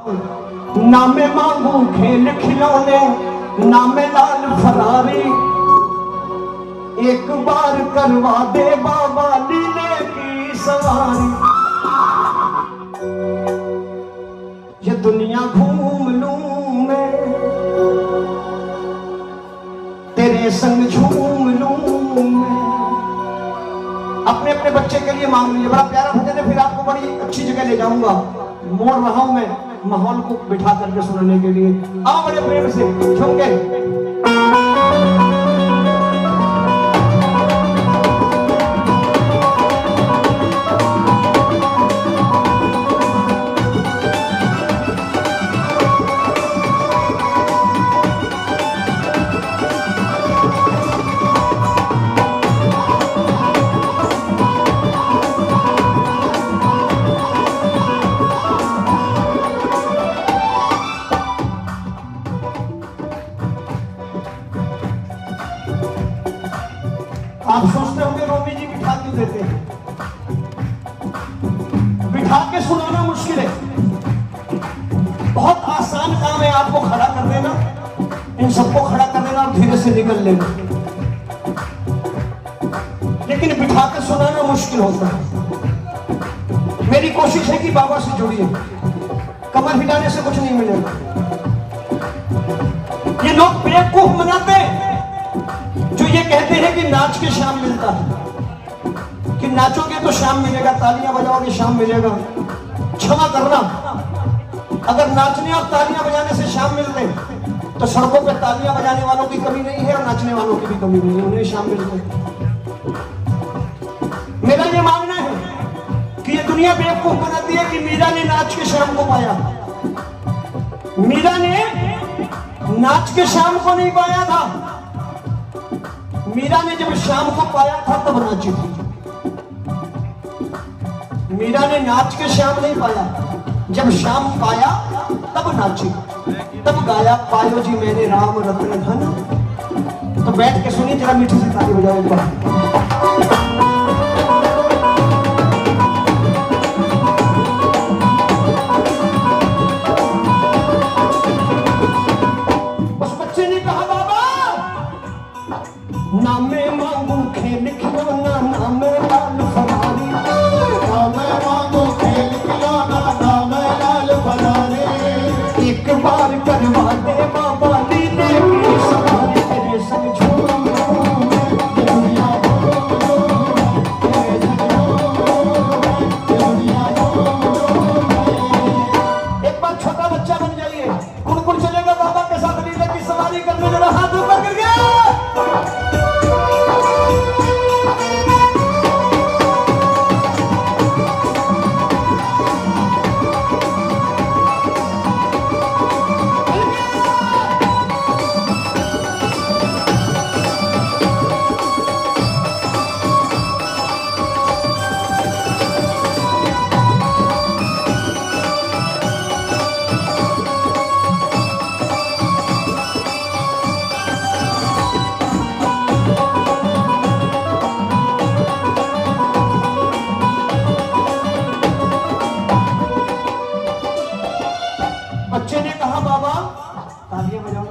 ना मैं मांगू खेल खिलौने, ना मैं लाल फरारी, एक बार करवा दे बाबा लीले की सवारी। ये दुनिया घूम लूं मैं, तेरे संग झूम लूं मैं। अपने अपने बच्चे के लिए मांग लीजिए। बड़ा प्यारा भजन है, फिर आपको बड़ी अच्छी जगह ले जाऊंगा। मोड़ रहा हूं मैं माहौल को बिठा करके सुनाने के लिए। आओ बड़े प्रेम से झूम के। आप सोचते होंगे रोमी जी बिठा क्यों देते हैं? बिठा के सुनाना मुश्किल है, बहुत आसान काम है। आपको खड़ा कर देना, इन सबको खड़ा कर देना और धीरे से निकल लेना, लेकिन बिठा के सुनाना मुश्किल होता है। मेरी कोशिश है कि बाबा से जुड़िए, कमर हिलाने से कुछ नहीं मिलेगा। ये लोग बेवकूफ बनाते हैं जो ये कहते हैं कि नाच के शाम मिलता है, कि नाचोगे तो शाम मिलेगा, तालियां बजाओगे शाम मिलेगा। क्षमा करना, अगर नाचने और तालियां बजाने से शाम मिलते तो सड़कों पे तालियां बजाने वालों की कमी नहीं है और नाचने वालों की भी कमी नहीं है, उन्हें शाम मिलते। मेरा ये मानना है कि ये दुनिया बेवकूफ बनाती है कि मीरा ने नाच के शाम को पाया। मीरा ने नाच के शाम को नहीं पाया था, मीरा ने जब शाम को पाया था तब नाची थी। मीरा ने नाच के शाम नहीं पाया, जब शाम पाया तब नाची, तब गाया पायो जी मैंने राम रत्न धन। तो बैठ के सुनिए जरा, मीठी सी ताली बजाओ एक बार। ना मैं मांगू खेल खिलौना, ना मैं लाल फरारी, ना मैं मांगू खेल खिलौना, ना मैं लाल फरारी, एक बार करवा दे बाबा लीले की सवारी। तेरे संग झूम लूं मैं, दुनिया घूम लूं मैं, तेरे संग झूम लूं मैं, दुनिया घूम लूं मैं। एक बार छोटा बच्चा बन जाइए, कुड़कुड़ चलेगा बाबा के साथ लीले की सवारी करने। जरा हाथ ऊपर कर गया। बच्चे ने कहा बाबा तालियां बजाओ।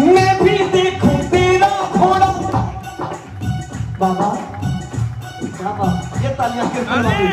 मैं भी देखूं तेरा घोड़ा। बाबा क्या बात, ये तालियां कितनी वाली।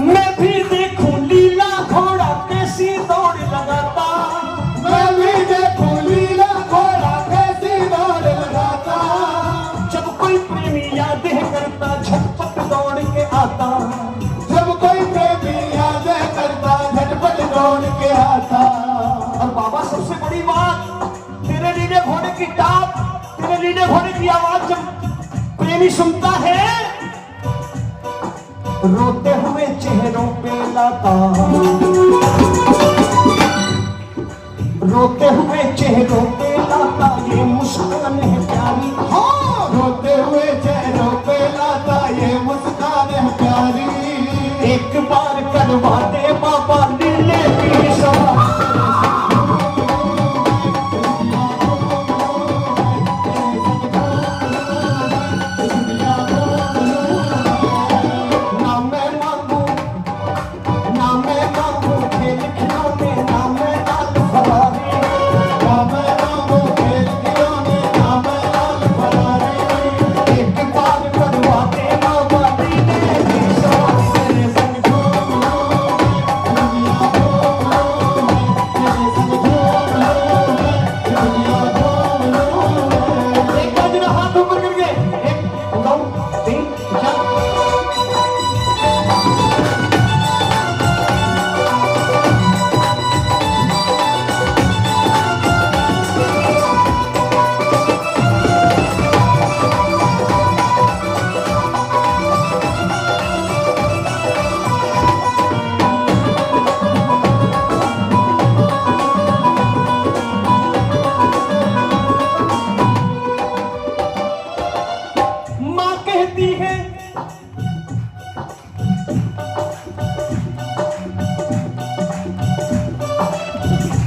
मैं भी देखूं लीला घोड़ा कैसी दौड़ लगाता, मैं भी देखूं लीला घोड़ा कैसी दौड़ लगाता, जब कोई प्रेमी यादें करता झटपट दौड़ के आता, जब कोई प्रेमी यादें करता झटपट दौड़ के आता। और बाबा सबसे बड़ी बात, तेरे लीले घोड़े की टाप, तेरे लीले घोड़े की आवाज जब प्रेमी सुनता है, रोते हुए चेहरों पे लाता, रोते हुए चेहरों पे लाता ये मुस्कान है प्यारी। हाँ, रोते हुए चेहरों पे लाता ये मुस्कान है प्यारी, एक बार करवा दे बाबा लीले की सवारी।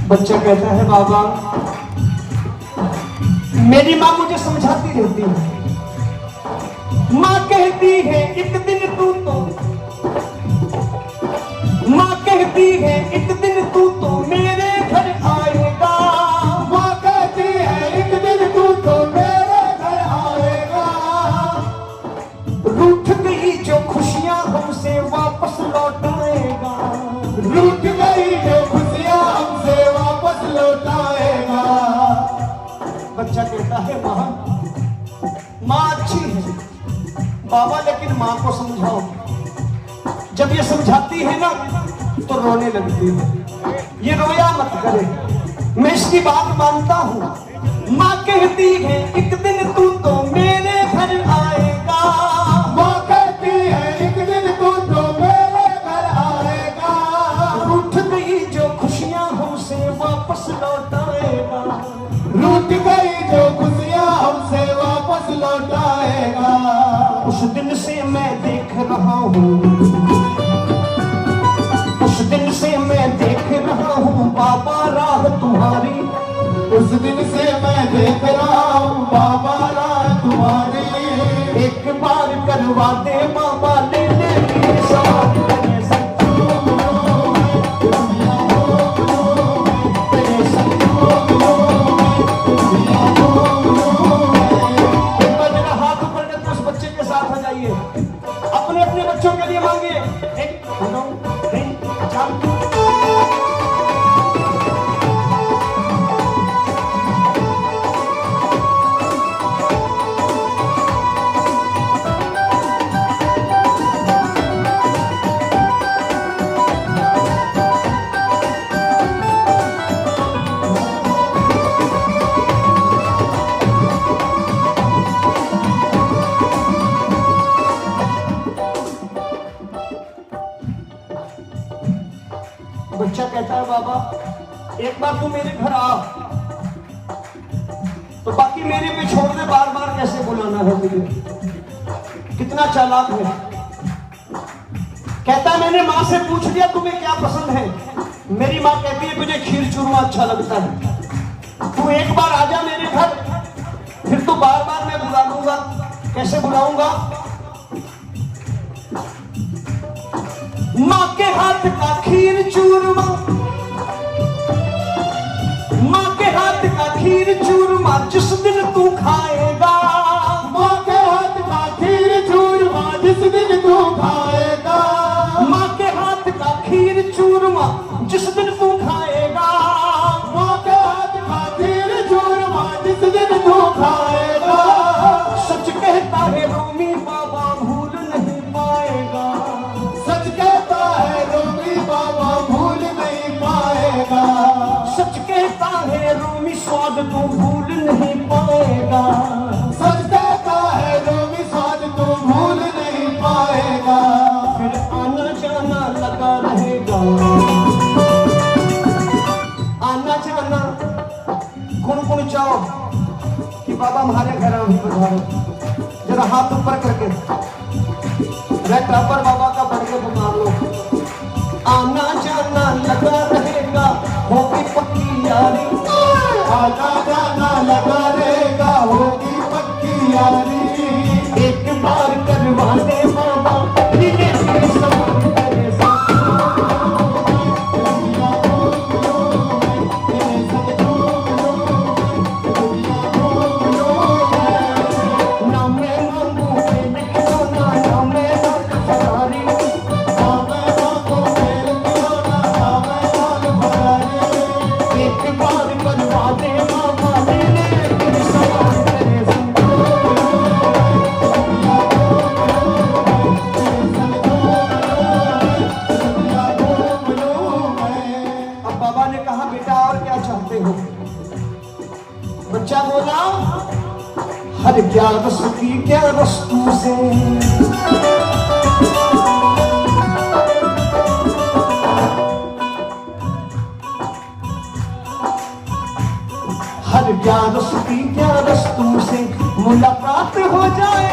बच्चा कहता है बाबा मेरी माँ मुझे समझाती रहती है, माँ कहती है एक दिन तू तो, माँ कहती है एक दिन तू तो मेरे घर आएगा, माँ कहती है एक दिन तू तो मेरे घर आएगा, रूठ गई जो खुशियाँ हमसे वापस लौटाएगा, रूठ गई जो खुशियाँ हमसे वापस लौटाएगा। बच्चा कहता है माँ माँ अच्छी है बाबा, लेकिन माँ को समझाओ। जब ये समझाती है ना तो रोने लगती है, ये रोया मत करे, मैं इसकी बात मानता हूँ। माँ कहती है एक दिन तू तो मेरे घर आएगा, माँ कहती है एक दिन तू तो मेरे घर आएगा, रूठ गई जो खुशियाँ हमसे वापस लौटाएगा, रूठ गई जो खुशियाँ हमसे वापस लौटाएगा। उस दिन से मैं देख रहा हूँ, उस दिन से मैं देख रहा हूँ बाबा राह तुम्हारी, उस दिन से मैं देख रहा हूँ बाबा राह तुम्हारी, एक बार करवा दे बाबा ले ले मेरे साथ तेरे संग, तेरे संग। एक बार मेरा हाथ ऊपर करके उस बच्चे के साथ आ जाइए, अपने अपने बच्चों के लिए मांगिए, एक दो तीन चार। बच्चा कहता है बाबा एक बार तू मेरे घर आ, तो बाकी मेरे पे छोड़ दे, बार बार कैसे बुलाना है तुझे, कितना चालाक है। कहता है मैंने माँ से पूछ लिया तुम्हें क्या पसंद है, मेरी माँ कहती है मुझे खीर चूरमा अच्छा लगता है, तू एक बार आजा मेरे घर, फिर तो बार बार मैं बुला लूंगा। कैसे बुलाऊंगा? माँ के हाथ का खीर चूरमा, माँ के हाथ का खीर चूरमा जिस दिन तू खाएगा, माँ के हाथ का खीर चूरमा जिस दिन तू खाएगा, माँ के हाथ का खीर चूरमा जिस दिन तू खाएगा, माँ के हाथ का खीर चूरमा जिस दिन तू खाएगा, सच कहता है रोमी बाबा भूल नहीं पाएगा, सच कहता है रोमी बाबा भूल नहीं पाएगा, सच कहता है रोमी स्वाद तू भूल नहीं पाएगा, सच कहता है रोमी स्वाद तू भूल नहीं पाएगा, फिर आना जाना लगा रहेगा, आना जाना गुण गुण चाहो कि बाबा हमारे घर आओ ही पधारो, जरा हाथ ऊपर करके पर बाबा का बढ़ के पुकार लो, आना जाना लगा रहेगा होगी पक्की यारी, आना जाना लगा रहेगा होगी पक्की यारी, एक बार करवा दे बाबा धीरे धीरे सब तेरे साथ, ना मैं मांगू मैं लिखो ना मैं बात फरारी, एक बार करवा दे बाबा ले ले मेरे सवाल तेरे संग। अब बाबा ने कहा बेटा और क्या चाहते हो? बच्चा बोला हर क्या रस की क्या वस्तु से, हर क्या रस की क्या वस्तु से मुलाकात हो जाए,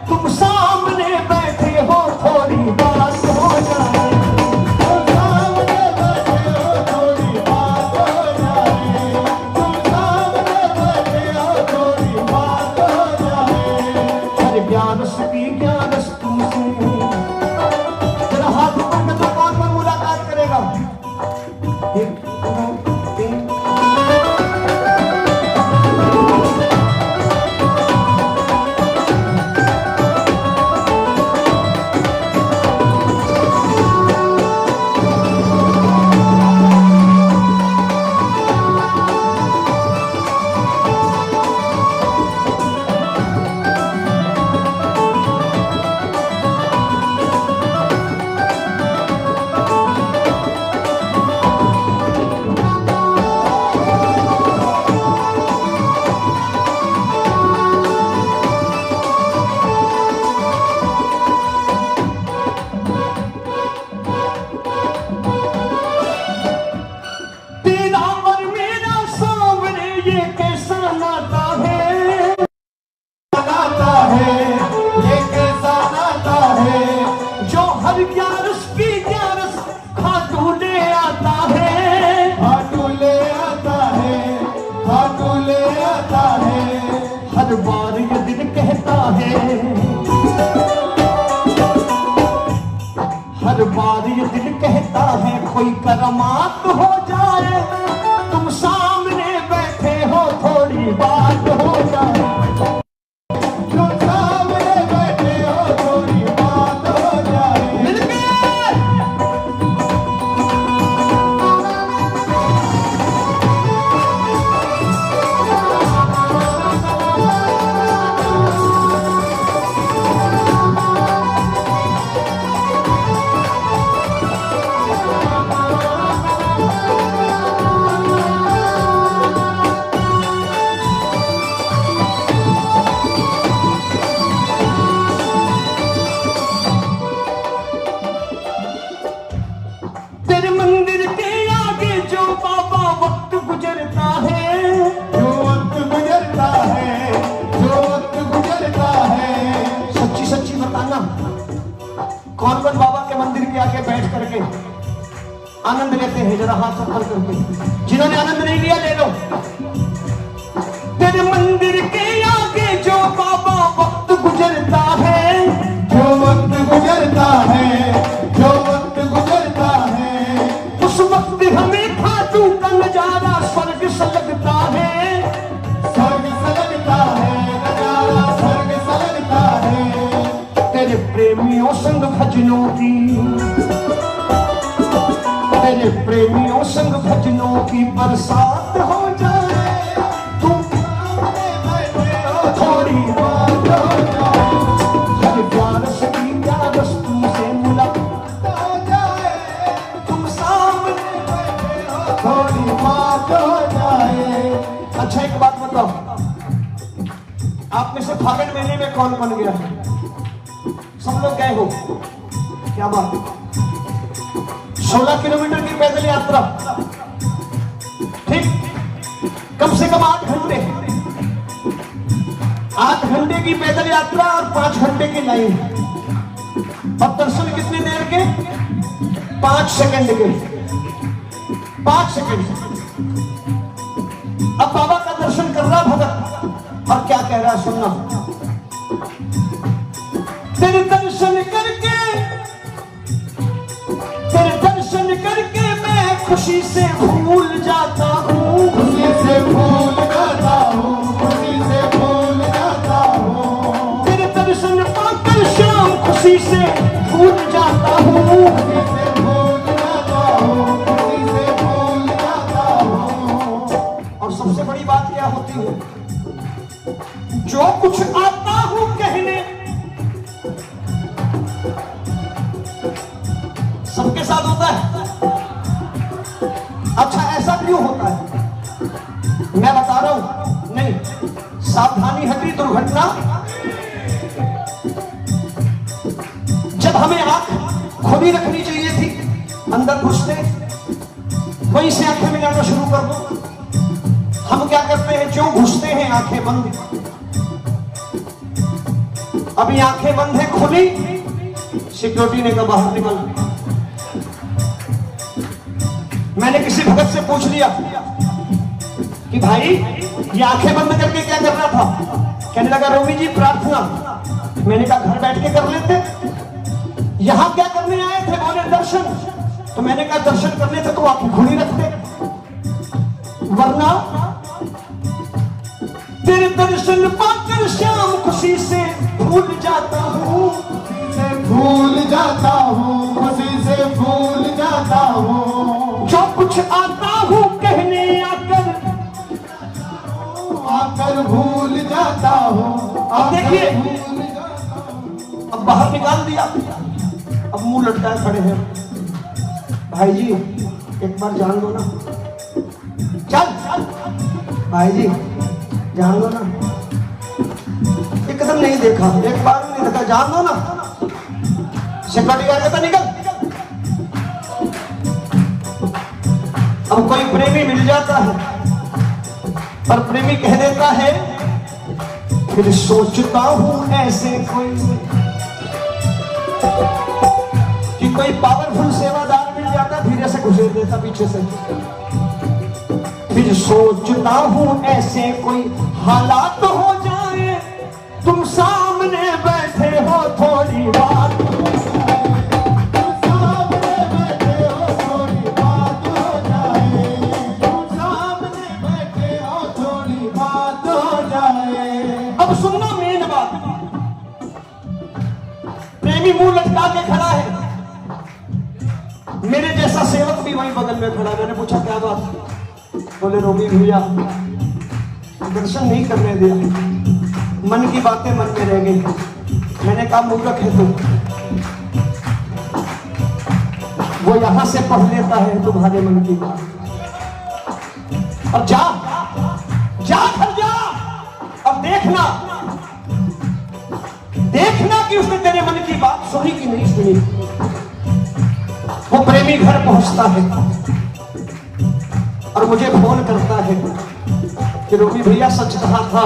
तुम सामने बैठे हो थोड़ी बात हो जाए, सामने बैठे हो थोड़ी बात हो प्यारस की क्या रस तुमसे। जरा हाथ ऊपर कर दो, कौन कौन मुलाकात करेगा। 1 2 3। हर बार ये दिल कहता है, हर बार ये दिल कहता है कोई करामात हो जाए, तुम सामने बैठे हो थोड़ी बात हो जाए। तुम सामने बैठे हो थोड़ी बात हो जाए। तेरे मंदिर के आगे जो बाबा वक्त गुजरता है, जो वक्त गुजरता है, जो वक्त गुजरता है। सच्ची सच्ची बताना, कौन कौन बाबा के मंदिर के आगे बैठ करके आनंद लेते हैं। जरा हाथ ऊपर करके, जिन्होंने आनंद नहीं लिया ले लो। तेरे मंदिर के आगे जो बाबा वक्त गुजरता है, जो वक्त गुजरता है, जो वक्त गुजरता है, उस वक्त हमें खाटू का नजारा स्वर्ग सा लगता है, स्वर्ग सा लगता है, नजारा स्वर्ग सा लगता है। तेरे प्रेमियों संग भजनों की, तेरे प्रेमियों संग भजनों की बरसात हो जाए, तुम सामने बैठे हो थोड़ी बात हो जाए। हर प्यारस की प्यारस तुमसे मुलाकात हो जाए, तुम सामने बैठे हो थोड़ी बात हो जाए। अच्छा एक बात बताओ, आप में से फागुन महीने में कौन कौन गया है? सब लोग गए हो, क्या बात। 16 किलोमीटर की पैदल यात्रा, ठीक, कम से कम 8 घंटे, 8 घंटे की पैदल यात्रा और 5 घंटे की लाइन। अब दर्शन कितनी देर के? 5 सेकंड के, 5 सेकंड। अब बाबा का दर्शन कर रहा भगत और क्या कह रहा है, सुनना। तेरे दर्शन करके, तेरे दर्शन करके मैं खुशी से भूल जाता हूँ, खुशी से भूल जाता हूँ, खुशी से भूल जाता हूँ। तेरे दर्शन पाकर शाम खुशी से भूल जाता हूँ, खुशी से भूल जाता हूँ, खुशी से भूल जाता हूँ। और सबसे बड़ी बात क्या होती है, जो कुछ आता हूँ कहने, सबके साथ होता है। अच्छा ऐसा क्यों होता है, मैं बता रहा हूं। नहीं, सावधानी हटी दुर्घटना। जब हमें आंख खुली रखनी चाहिए थी, अंदर घुसते वहीं से आंखें मिलाना शुरू कर दो। हम क्या करते हैं, जो घुसते हैं आंखें बंद। अभी आंखें बंद है, खुली, सिक्योरिटी ने कहा बाहर निकल। मैंने किसी भगत से पूछ लिया कि भाई ये आंखें बंद करके क्या कर रहा था? कहने लगा रोमी जी प्रार्थना। मैंने कहा घर बैठ के कर लेते, यहां क्या करने आए थे? बोले दर्शन। तो मैंने कहा दर्शन करने थे तो आप खुली रखते, वरना तेरे दर्शन पाकर श्याम खुशी से भूल जाता हूँ, भूल जाता हूँ, खुशी से भूल जाता हूँ। जो कुछ आता हूँ कहने आकर भूल जाता हूँ। अब देखिए, अब बाहर निकाल दिया, अब मुंह लटकाए खड़े हैं। भाई जी एक बार जान लो ना, चल भाई जी जान लो ना, एकदम नहीं देखा, एक बार नहीं देखा, जान लो ना। सिक्योरिटी गार्ड कहता निकल। अब कोई प्रेमी मिल जाता है पर प्रेमी कह देता है फिर सोचता हूं ऐसे कोई कि कोई पावरफुल सेवादार मिल जाता, धीरे से घुसेड़ देता पीछे से। फिर सोचता हूं ऐसे कोई हालात हो जाए, तुम सामने बैठे हो थोड़ी बात, तुम सामने बैठे हो थोड़ी बात हो जाए, तुम सामने बैठे हो थोड़ी बात हो जाए। अब सुनना मेन बात, प्रेमी मुंह लटका के खड़ा है, मेरे जैसा सेवक भी वहीं बगल में खड़ा। मैंने पूछा क्या बात? बोले रोगी भैया दर्शन नहीं करने दिया, मन की बातें मन में रह गई। मैंने कहा मूर्ख है तुम, वो यहां से पढ़ लेता है तुम्हारे मन की बात। अब जा जा घर जा, अब देखना देखना कि उसने तेरे मन की बात सुनी कि नहीं सुनी। वो प्रेमी घर पहुंचता है और मुझे फोन करता है कि रोगी भैया सच कहा था,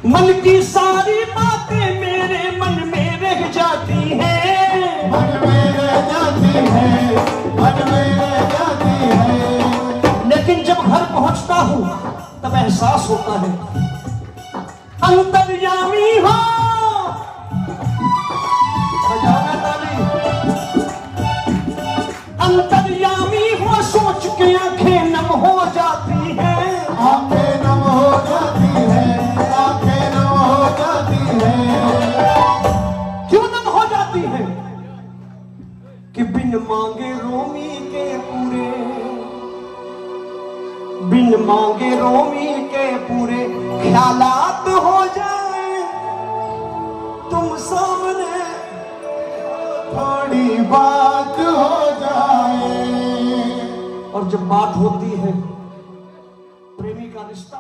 मन की सारी बातें मेरे मन में रह जाती हैं, मन में रह जाती है, मन में रह जाती है। लेकिन जब घर पहुंचता हूं तब एहसास होता है अंतर्यामी हो। बजाओगे ताली? अंतर्यामी हो सोच के आंखें नम हो जाती हैं, आंखें नम हो जाती है, आंखें नम हो जाती है। क्यों नम हो जाती है? कि बिन मांगे रोमी के पूरे, बिन मांगे रोमी के पूरे ख्यालात हो जाए, तुम सामने थोड़ी बात हो जाए। और जब बात होती है प्रेमी का रिश्ता